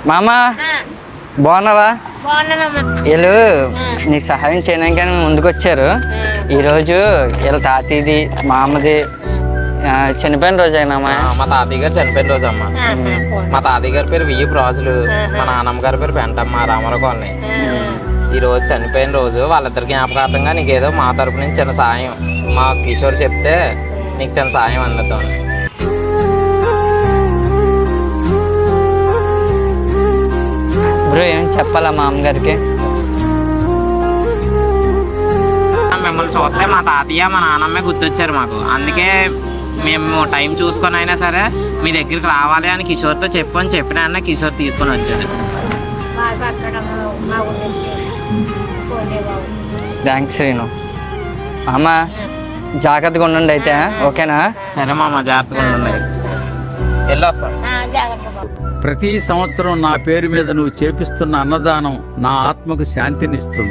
మామా బాగున్నావా? వీళ్ళు నీకు సహాయం చేయడానికి ముందుకు వచ్చారు. ఈరోజు వీళ్ళ తాతయ్యది మా అమ్మది చనిపోయిన రోజు అయినామా? మా తాతయ్య గారు చనిపోయిన రోజు అమ్మా. మా తాతయ్య గారి పేరు వియ్యపు రాజులు, మా నాన్నమ్మ గారి పేరు పెంటమ్మ, రామారావు కాలనీ. ఈ రోజు చనిపోయిన రోజు వాళ్ళిద్దరి జ్ఞాపకార్థంగా నీకేదో మా తరపు నుంచి చిన్న సాయం, మా కిషోర్ చెప్తే నీకు చిన్న సాయం అందిద్దాం. బ్రో ఏం చెప్పాలా మా అమ్మగారికి? మిమ్మల్ని చూస్తే మా తాతయ్య మా నాన్నమ్మే గుర్తొచ్చారు మాకు. అందుకే మేము టైం చూసుకొని అయినా సరే మీ దగ్గరికి రావాలి అని కిషోర్తో చెప్పని చెప్పిన కిషోర్ తీసుకొని వచ్చాడు. థ్యాంక్స్ శ్రీను. అమ్మ జాగ్రత్తగా ఉండండి అయితే, ఓకేనా? సరే మామ, జాగ్రత్తగా ఉండండి. వెళ్ళొస్తాం. ప్రతి సంవత్సరం నా పేరు మీద నువ్వు చేపిస్తున్న అన్నదానం నా ఆత్మకు శాంతినిస్తుంది.